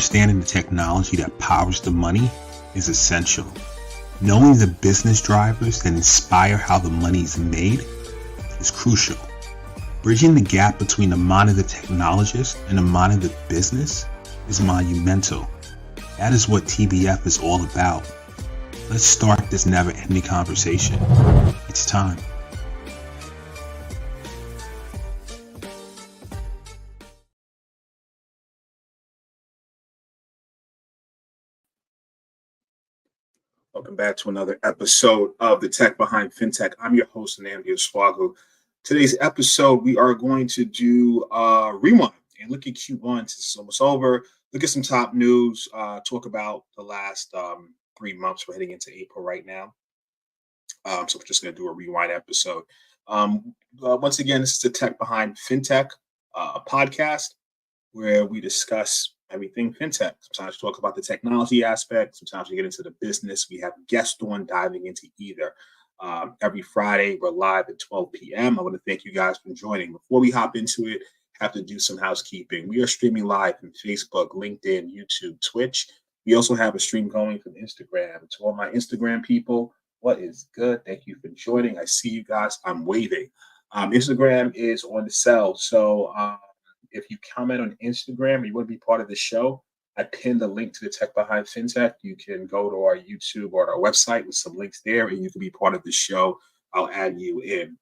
Understanding the technology that powers the money is essential. Knowing the business drivers that inspire how the money is made is crucial. Bridging the gap between the mind of the technologist and the mind of the business is monumental. That is what TBF is all about. Let's start this never-ending conversation. It's time. Welcome back to another episode of the Tech Behind FinTech. I'm your host, Nnamdi Osuagwu. Today's episode, we are going to do a rewind and look at Q1 since it's almost over. Look at some top news, talk about the last 3 months. We're heading into April right now. So we're just going to do a rewind episode. Once again, this is the Tech Behind FinTech podcast where we discuss everything FinTech. Sometimes we talk about the technology aspect. Sometimes we get into the business. We have guests on diving into either. Every Friday, we're live at 12 p.m. I want to thank you guys for joining. Before we hop into it, have to do some housekeeping. We are streaming live from Facebook, LinkedIn, YouTube, Twitch. We also have a stream going from Instagram. To all my Instagram people, what is good? Thank you for joining. I see you guys. I'm waving. Instagram is on the cell. So if you comment on Instagram and you want to be part of the show, I pinned the link to the Tech Behind FinTech. You can go to our YouTube or our website with some links there, and you can be part of the show. I'll add you in.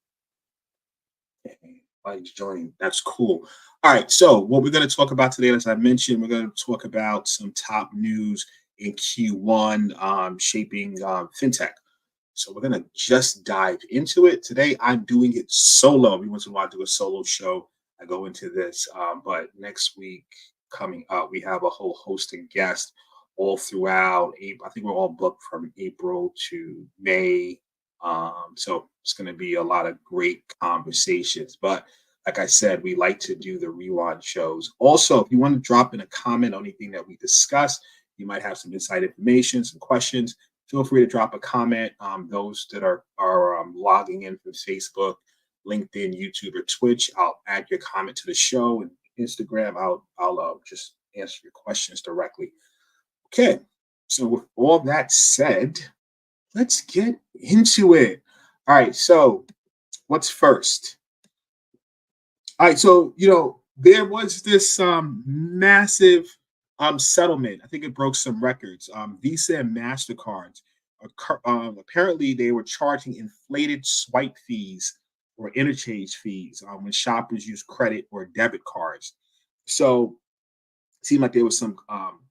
Everybody's joining. That's cool. All right. So what we're going to talk about today, as I mentioned, we're going to talk about some top news in Q1 shaping FinTech. So we're going to just dive into it. Today, I'm doing it solo. We once in a while do a solo show. I go into this, but next week coming up, we have a whole host of guests all throughout April. I think we're all booked from April to May. So it's going to be a lot of great conversations. But like I said, we like to do the rewind shows. Also, if you want to drop in a comment on anything that we discussed, you might have some inside information, some questions, feel free to drop a comment. Those that are logging in from Facebook, LinkedIn, YouTube, or Twitch, I'll add your comment to the show. And Instagram, I'll just answer your questions directly. Okay, so with all that said, let's get into it. All right, so what's first? All right, so there was this massive settlement. I think it broke some records. Visa and MasterCards apparently they were charging inflated swipe fees or interchange fees when shoppers use credit or debit cards. So it seemed like there was some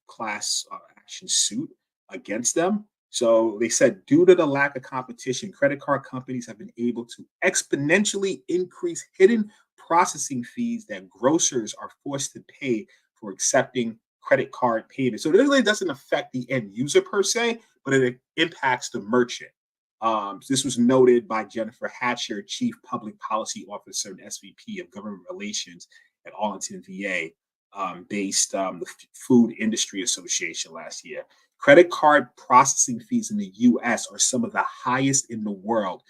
class action suit against them. So they said due to the lack of competition, credit card companies have been able to exponentially increase hidden processing fees that grocers are forced to pay for accepting credit card payments. So it really doesn't affect the end user per se, but it impacts the merchant. This was noted by Jennifer Hatcher, Chief Public Policy Officer and SVP of Government Relations at Arlington, VA, based the Food Industry Association last year. Credit card processing fees in the U.S. are some of the highest in the world,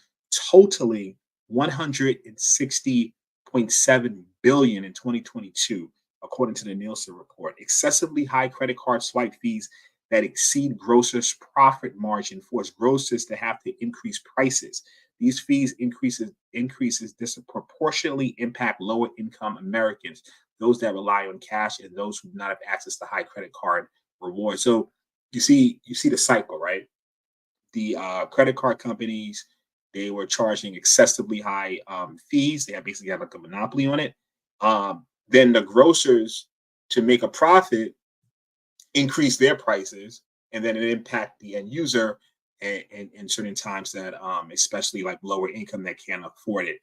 totaling $160.7 billion in 2022, according to the Nielsen report. Excessively high credit card swipe fees that exceed grocers' profit margin force grocers to have to increase prices. These fees increases disproportionately impact lower income Americans, those that rely on cash and those who do not have access to high credit card rewards. So you see the cycle, right? The credit card companies, they were charging excessively high fees. They basically had like a monopoly on it. Then the grocers, to make a profit, increase their prices, and then it impact the end user in certain times that especially like lower income that can't afford it.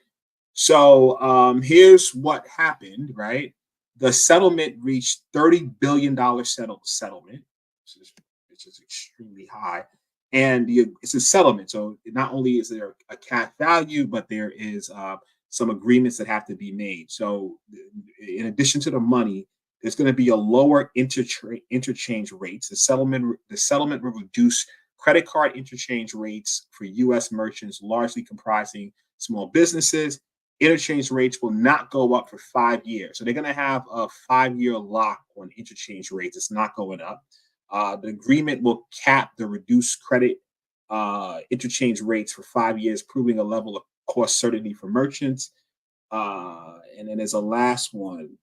So here's what happened, right? The settlement reached $30 billion settlement, which is extremely high. And it's a settlement. So not only is there a cash value, but there is some agreements that have to be made. So in addition to the money, there's going to be a lower interchange rates. The settlement will reduce credit card interchange rates for U.S. merchants, largely comprising small businesses, interchange rates will not go up for 5 years. So they're going to have a 5-year lock on interchange rates. It's not going up. The agreement will cap the reduced credit interchange rates for 5 years, proving a level of cost certainty for merchants. And then there's a last one.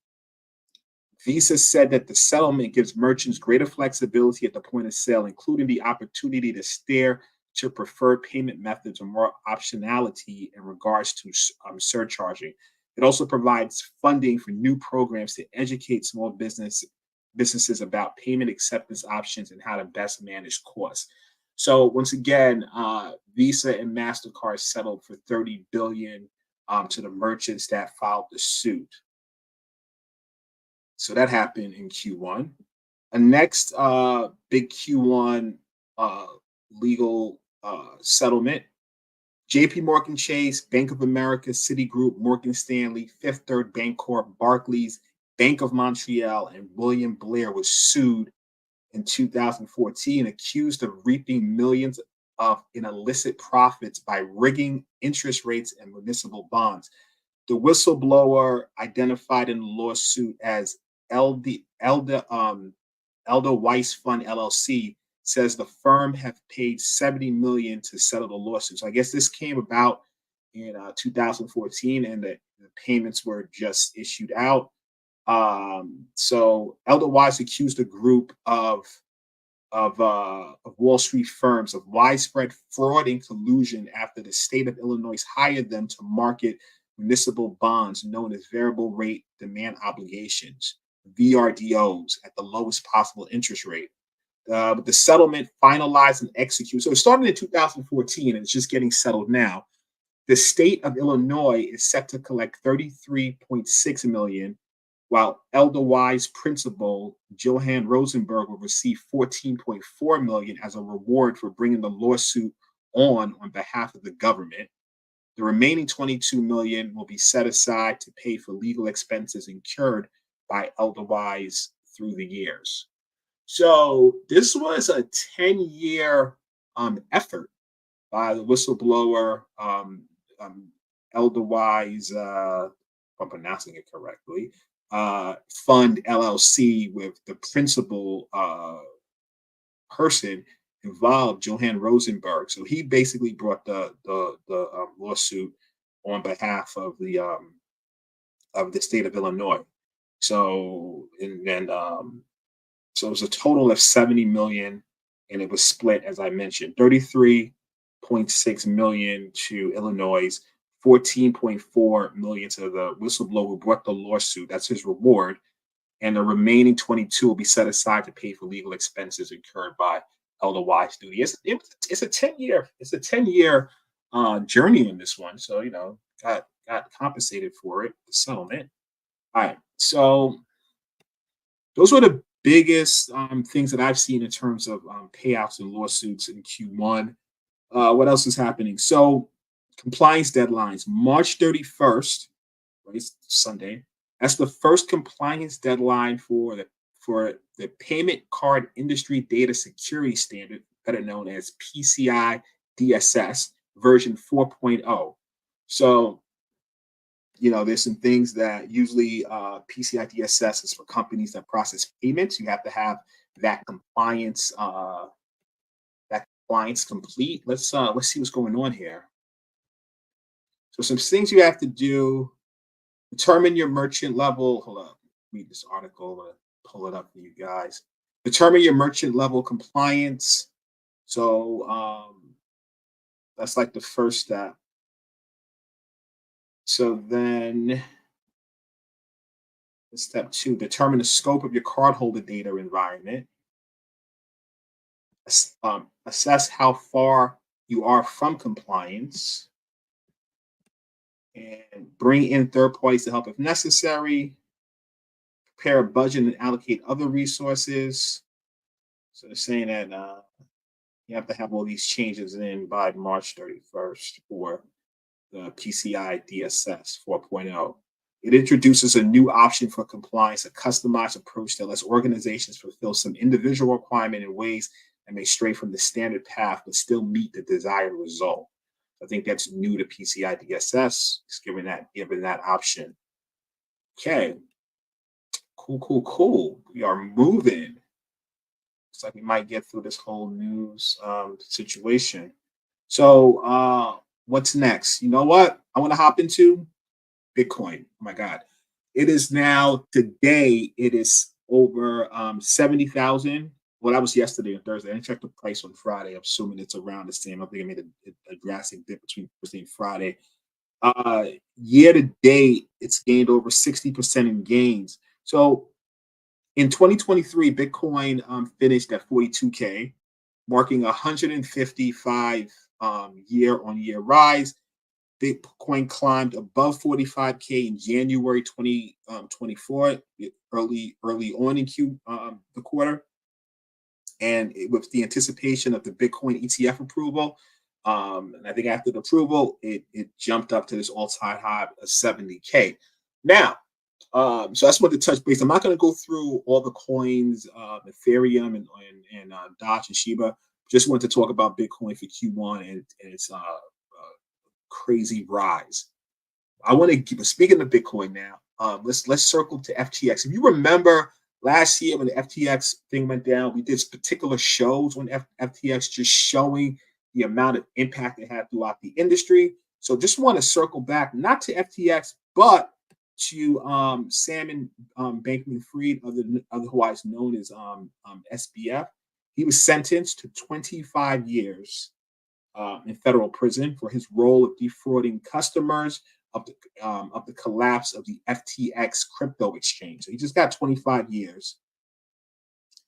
Visa said that the settlement gives merchants greater flexibility at the point of sale, including the opportunity to steer to preferred payment methods or more optionality in regards to surcharging. It also provides funding for new programs to educate small businesses about payment acceptance options and how to best manage costs. So once again, Visa and MasterCard settled for $30 billion to the merchants that filed the suit. So that happened in Q1. A next big Q1 legal settlement. JP Morgan Chase, Bank of America, Citigroup, Morgan Stanley, Fifth Third Bancorp, Barclays, Bank of Montreal, and William Blair was sued in 2014, accused of reaping millions in illicit profits by rigging interest rates and municipal bonds. The whistleblower, identified in the lawsuit as Elda Weiss Fund LLC, says the firm have paid $70 million to settle the lawsuit. So I guess this came about in 2014, and the payments were just issued out. So Elda Weiss accused a group of Wall Street firms of widespread fraud and collusion after the state of Illinois hired them to market municipal bonds known as variable rate demand obligations, VRDOs, at the lowest possible interest rate. But the settlement finalized and executed. So it started in 2014 and it's just getting settled now. The state of Illinois is set to collect $33.6 million, while Elda Weiss principal Johan Rosenberg will receive $14.4 million as a reward for bringing the lawsuit on behalf of the government. The remaining $22 million will be set aside to pay for legal expenses incurred by Elda Weiss through the years. So this was a 10-year effort by the whistleblower Elda Weiss, if I'm pronouncing it correctly, Fund LLC, with the principal person involved, Johan Rosenberg. So he basically brought the lawsuit on behalf of the state of Illinois. So and then so it was a total of $70 million, and it was split, as I mentioned, $33.6 million to Illinois, $14.4 million to the whistleblower who brought the lawsuit. That's his reward. And the remaining 22 will be set aside to pay for legal expenses incurred by Elda Weiss duty. It's a 10-year journey on this one. So, got compensated for it, the settlement. All right. So those were the biggest things that I've seen in terms of payouts and lawsuits in Q1. What else is happening? So compliance deadlines, March 31st, right, Sunday. That's the first compliance deadline for the payment card industry data security standard, better known as PCI DSS version 4.0. So, there's some things that usually PCI DSS is for companies that process payments. You have to have that compliance complete. Let's see what's going on here. So some things you have to do: determine your merchant level. Hold up, read this article. Pull it up for you guys. Determine your merchant level compliance. So that's like the first step. So then step 2, determine the scope of your cardholder data environment. Assess how far you are from compliance, and bring in third parties to help if necessary. Prepare a budget and allocate other resources. So they're saying that you have to have all these changes in by March 31st for the PCI DSS 4.0. It introduces a new option for compliance, a customized approach that lets organizations fulfill some individual requirement in ways that may stray from the standard path but still meet the desired result. I think that's new to PCI DSS. It's given that option. Okay, cool, cool, cool. We are moving. Looks like we might get through this whole news situation. So what's next? You know what? I want to hop into Bitcoin. Oh my God. It is now today, it is over 70,000. Well, that was yesterday and Thursday. I didn't check the price on Friday. I'm assuming it's around the same. I think I made a drastic dip between Thursday and Friday. Year to date, it's gained over 60% in gains. So in 2023, Bitcoin finished at 42K, marking a 155 year-on-year rise. Bitcoin climbed above 45K in January 2024, early on in the quarter, and with the anticipation of the Bitcoin ETF approval. And I think after the approval, it jumped up to this all-time high of 70K. Now, so I just wanted to touch base. I'm not going to go through all the coins, Ethereum and Doge and Shiba. Just wanted to talk about Bitcoin for Q1 and its crazy rise. I want to keep speaking of Bitcoin now. Let's circle to FTX. If you remember last year when the FTX thing went down, we did particular shows on FTX, just showing the amount of impact it had throughout the industry. So just want to circle back, not to FTX, but to Salmon Bankman-Fried, otherwise known as SBF. He was sentenced to 25 years in federal prison for his role of defrauding customers of the collapse of the FTX crypto exchange. So he just got 25 years.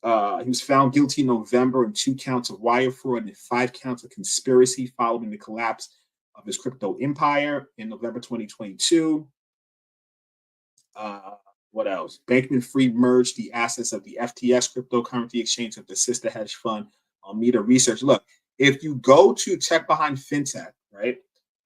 He was found guilty in November on 2 counts of wire fraud and 5 counts of conspiracy following the collapse of his crypto empire in November 2022. What else? Bankman-Fried merged the assets of the FTX cryptocurrency exchange with the sister hedge fund Alameda Research. Look, if you go to Tech Behind FinTech, right?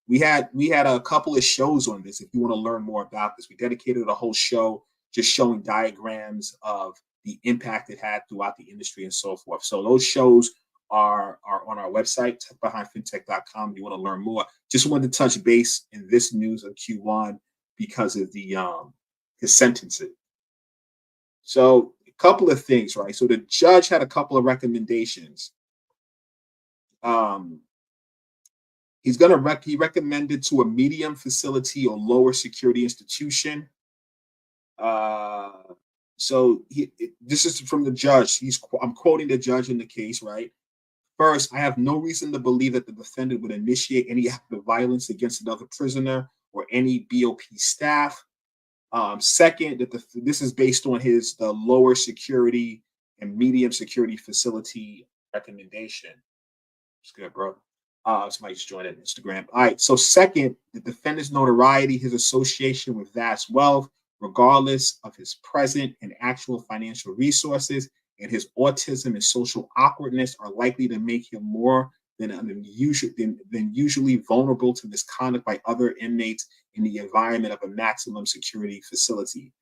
We had a couple of shows on this. If you want to learn more about this, we dedicated a whole show just showing diagrams of the impact it had throughout the industry and so forth. So those shows are on our website, techbehindfintech.com. If you want to learn more. Just wanted to touch base in this news of Q1 because of his sentencing. So a couple of things, right? So the judge had a couple of recommendations. He recommended to a medium facility or lower security institution. So this is from the judge. I'm quoting the judge in the case, right? First, I have no reason to believe that the defendant would initiate any act of violence against another prisoner or any BOP staff. Second, that this is based on the lower security and medium security facility recommendation. It's good, bro. Somebody just joined it Instagram. All right. So second, the defendant's notoriety, his association with vast wealth, regardless of his present and actual financial resources, and his autism and social awkwardness are likely to make him more than usually vulnerable to misconduct by other inmates in the environment of a maximum security facility.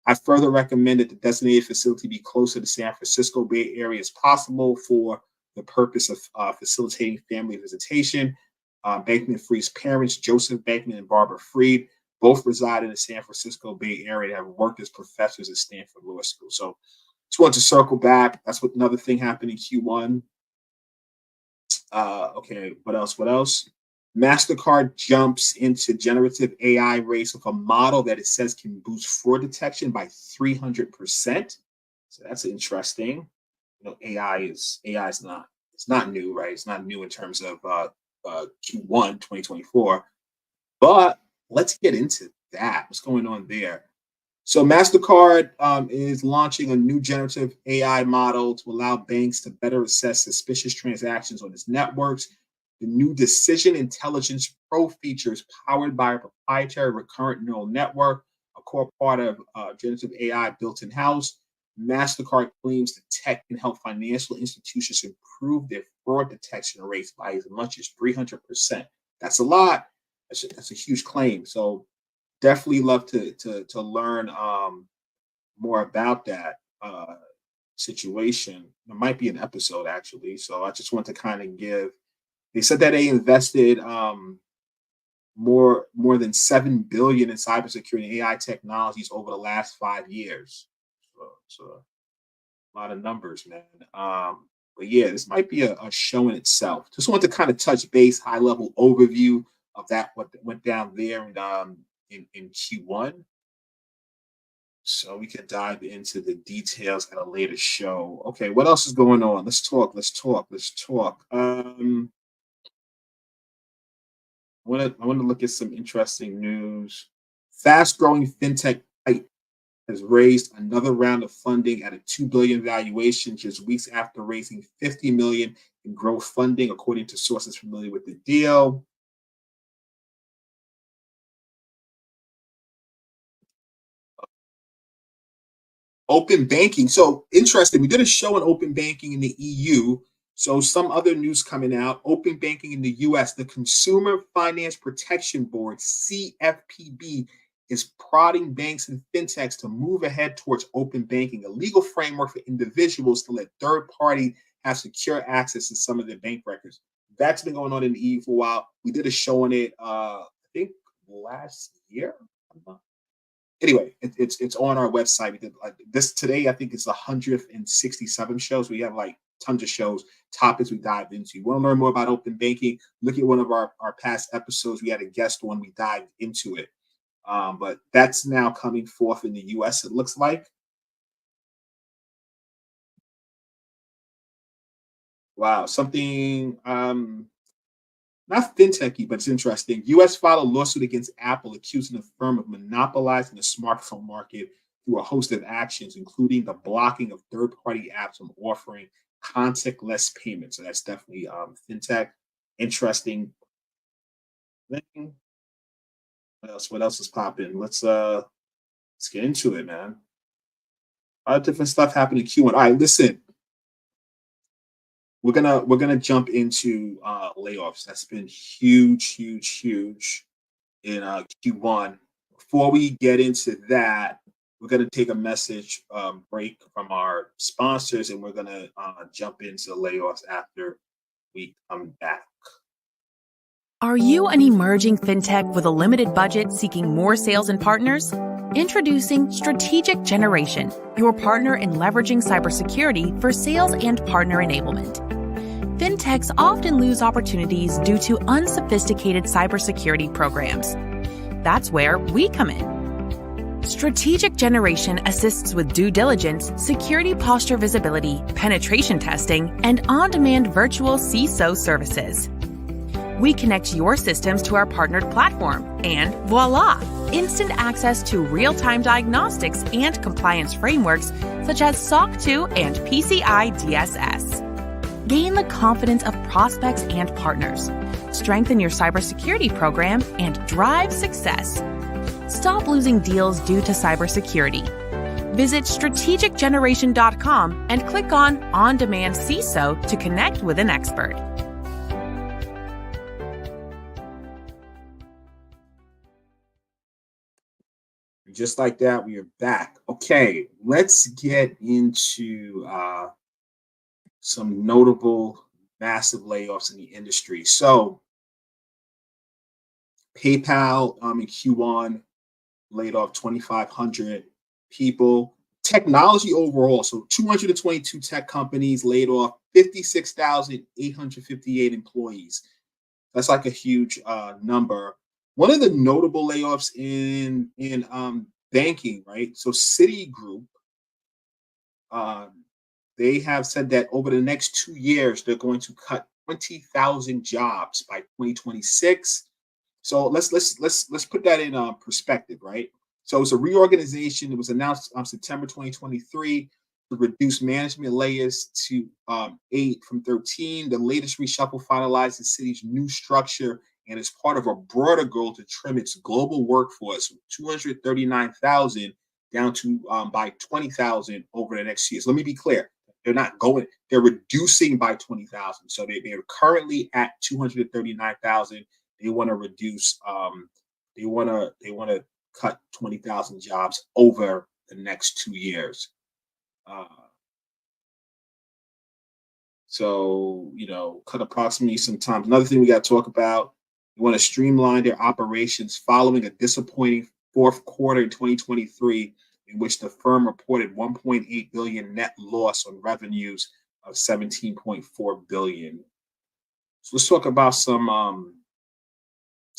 I further recommend that the designated facility be close to the San Francisco Bay Area as possible for the purpose of facilitating family visitation. Bankman-Fried's parents, Joseph Bankman and Barbara Fried, both reside in the San Francisco Bay Area and have worked as professors at Stanford Law School. So just wanted to circle back. That's what another thing happened in Q1. Okay, what else? MasterCard jumps into generative AI race with a model that it says can boost fraud detection by 300%. So that's interesting. You know, AI is not, it's not new, right? It's not new in terms of Q1 2024. But let's get into that. What's going on there? So MasterCard is launching a new generative AI model to allow banks to better assess suspicious transactions on its networks. The new Decision Intelligence Pro feature is powered by a proprietary recurrent neural network, a core part of generative AI built in-house. MasterCard claims the tech can help financial institutions improve their fraud detection rates by as much as 300%. That's a lot. That's a huge claim. So definitely love to learn more about that situation. There might be an episode actually. So I just want to kind of give They said that they invested more than 7 billion in cybersecurity and AI technologies over the last 5 years. So a lot of numbers, man. But yeah, this might be a show in itself. Just want to kind of touch base, high level overview of that what went down there and in Q1. So we can dive into the details at a later show. Okay, what else is going on? Let's talk. Let's talk. Let's talk. I want to look at some interesting news. Fast growing fintech has raised another round of funding at a 2 billion valuation just weeks after raising 50 million in growth funding, according to sources familiar with the deal. Open banking. So interesting. We did a show on open banking in the EU. So some other news coming out. Open banking in the US, the Consumer Finance Protection Board, CFPB, is prodding banks and fintechs to move ahead towards open banking, a legal framework for individuals to let third party have secure access to some of their bank records. That's been going on in the EU for a while. We did a show on it, I think last year. Anyway, it's on our website. We did like this today. I think it's 167 shows. We have like tons of shows, topics we dive into. You want to learn more about open banking? Look at one of our past episodes. We had a guest one. We dived into it. But that's now coming forth in the US, it looks like. Wow, something not fintechy, but it's interesting. US filed a lawsuit against Apple, accusing the firm of monopolizing the smartphone market through a host of actions, including the blocking of third-party apps from offering contactless payments. So that's definitely fintech. Interesting thing. What else? What else is popping? Let's get into it, man. A lot of different stuff happened in Q1. All right, listen. We're gonna jump into layoffs. That's been huge, huge, huge in Q1. Before we get into that, we're gonna take a message break from our sponsors, and we're gonna jump into layoffs after we come back. Are you an emerging fintech with a limited budget seeking more sales and partners? Introducing Strategic Generation, your partner in leveraging cybersecurity for sales and partner enablement. Fintechs often lose opportunities due to unsophisticated cybersecurity programs. That's where we come in. Strategic Generation assists with due diligence, security posture visibility, penetration testing, and on-demand virtual CISO services. We connect your systems to our partnered platform, and voila! Instant access to real-time diagnostics and compliance frameworks such as SOC 2 and PCI DSS. Gain the confidence of prospects and partners. Strengthen your cybersecurity program and drive success. Stop losing deals due to cybersecurity. Visit strategicgeneration.com and click on On-Demand CISO to connect with an expert. Just like that, we are back. Okay, let's get into some notable massive layoffs in the industry. So PayPal in Q1 laid off 2,500 people. Technology overall, so 222 tech companies laid off 56,858 employees. That's like a huge number. One of the notable layoffs in banking, right? So Citigroup, they have said that over the next 2 years, they're going to cut 20,000 jobs by 2026. So let's put that in perspective, right? So it's a reorganization. It was announced on September 2023 to reduce management layers to 8 from 13. The latest reshuffle finalized the city's new structure and is part of a broader goal to trim its global workforce from 239,000 down to by 20,000 over the next years. Let me be clear. They're not going, they're reducing by 20,000. So they're currently at 239,000. They want to reduce, they want to cut 20,000 jobs over the next 2 years. So, cut approximately sometimes. Another thing we got to talk about, we want to streamline their operations following a disappointing fourth quarter in 2023, in which the firm reported 1.8 billion net loss on revenues of 17.4 billion. So let's talk about some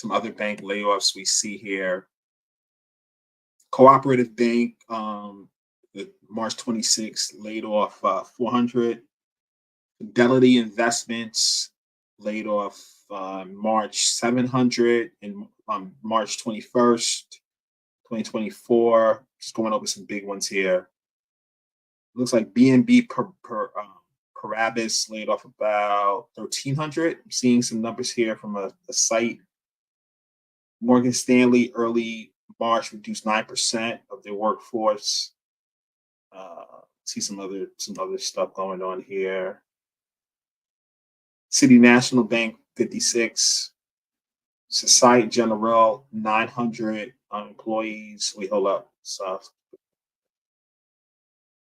other bank layoffs we see here. Cooperative Bank, the March 26th, laid off 400. Fidelity Investments laid off March 700 and March 21st, 2024. Just going over some big ones here. Looks like BNB Paribas laid off about 1,300. I'm seeing some numbers here from a site. Morgan Stanley early March reduced 9% of their workforce. See some other stuff going on here. City National Bank 56. Societe Generale 900 employees. Wait, hold up. So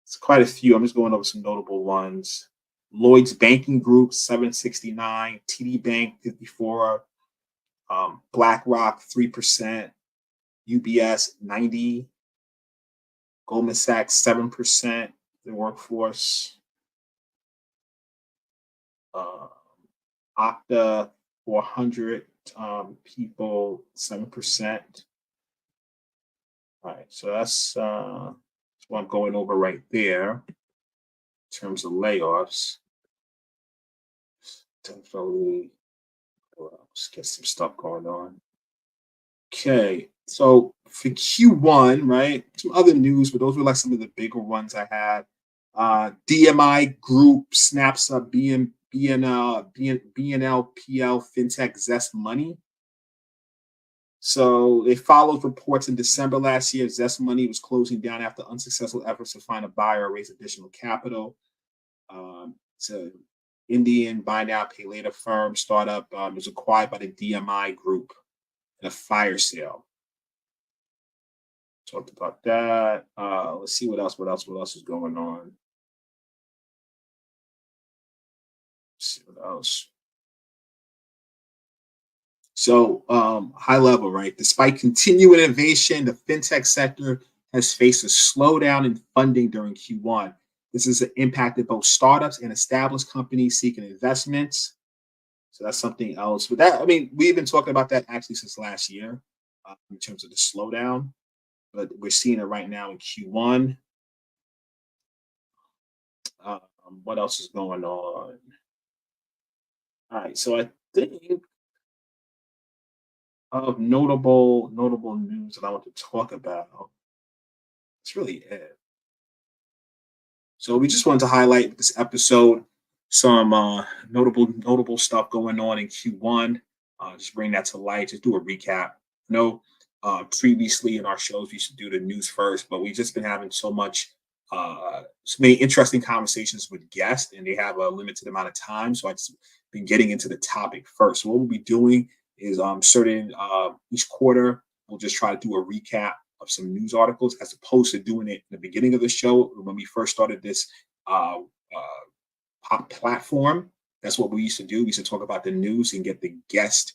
it's quite a few. I'm just going over some notable ones. Lloyd's Banking Group 769. TD Bank 54. BlackRock 3%. UBS 90. Goldman Sachs 7%. The workforce. Okta 400 people, 7%. All right, so that's what I'm going over right there in terms of layoffs. Definitely, let's get some stuff going on. Okay, so for Q1, right, some other news, but those were like some of the bigger ones I had. DMI Group snaps up BNL PL FinTech Zest Money. So they followed reports in December last year. Zest Money was closing down after unsuccessful efforts to find a buyer or raise additional capital. It's an Indian buy now, pay later firm startup. It was acquired by the DMI Group in a fire sale. Talked about that. Let's see what else is going on. Let's see what else. So high level, right? Despite continued innovation, the fintech sector has faced a slowdown in funding during Q1. This has impacted both startups and established companies seeking investments. So that's something else. But that, I mean, we've been talking about that actually since last year in terms of the slowdown, but we're seeing it right now in Q1. What else is going on? All right, so I think of notable news that I want to talk about. That's really it. So we just wanted to highlight this episode some notable stuff going on in Q1. Just bring that to light. Just do a recap. Previously in our shows we used to do the news first, but we've just been having so many interesting conversations with guests, and they have a limited amount of time. So I just been getting into the topic first. So what we'll be doing is each quarter we'll just try to do a recap of some news articles as opposed to doing it in the beginning of the show when we first started this platform. That's what we used to do. We used to talk about the news and get the guest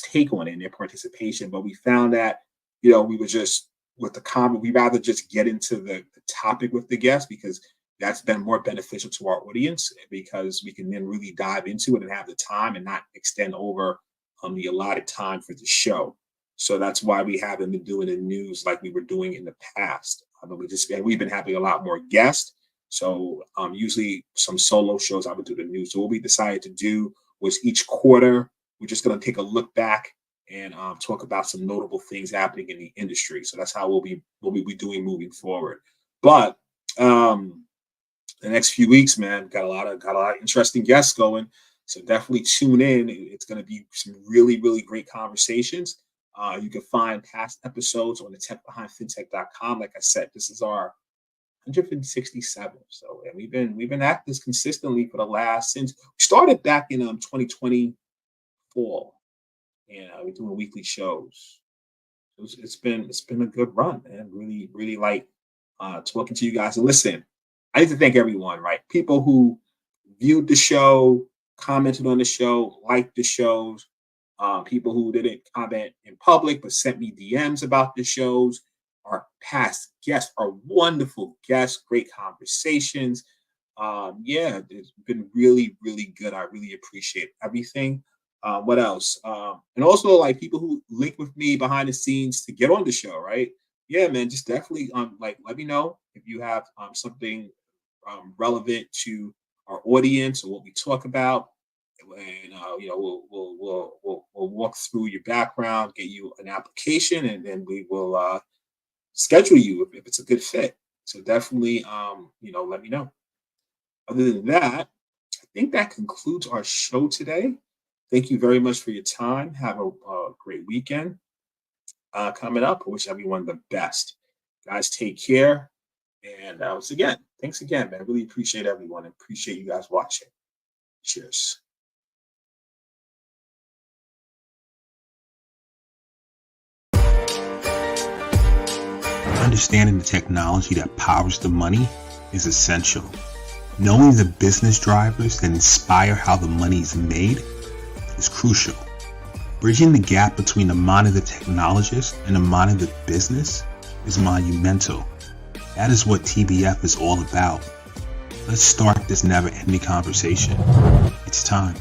take on it and their participation. But we found that we were just with the comment. We rather just get into the topic with the guest because that's been more beneficial to our audience because we can then really dive into it and have the time and not extend over the allotted time for the show. So that's why we haven't been doing the news like we were doing in the past. We've been having a lot more guests. So usually some solo shows I would do the news. So what we decided to do was each quarter, we're just going to take a look back and talk about some notable things happening in the industry. So that's how we'll be doing moving forward. But the next few weeks, man, got a lot of interesting guests going. So definitely tune in. It's going to be some really, really great conversations. You can find past episodes on the techbehindfintech.com. Like I said, this is our 167. So and we've been at this consistently for the last since we started back in 2020 fall. And we're doing weekly shows. It's been a good run, and really, really like talking to you guys. And listen, I need to thank everyone, right? People who viewed the show, commented on the show, liked the shows. People who didn't comment in public but sent me DMs about the shows. Our past guests are wonderful guests, great conversations. Yeah, it's been really, really good. I really appreciate everything. What else? And also like people who link with me behind the scenes to get on the show, right? Yeah, man, just definitely like let me know if you have something relevant to our audience or what we talk about. And we'll walk through your background, get you an application, and then we will schedule you if it's a good fit. So definitely, let me know. Other than that, I think that concludes our show today. Thank you very much for your time. Have a great weekend coming up. I wish everyone the best. Guys, take care. And once again, thanks again, man. I really appreciate everyone and appreciate you guys watching. Cheers. Understanding the technology that powers the money is essential. Knowing the business drivers that inspire how the money is made is crucial. Bridging the gap between the mind of the technologist and the mind of the business is monumental. That is what TBF is all about. Let's start this never-ending conversation. It's time.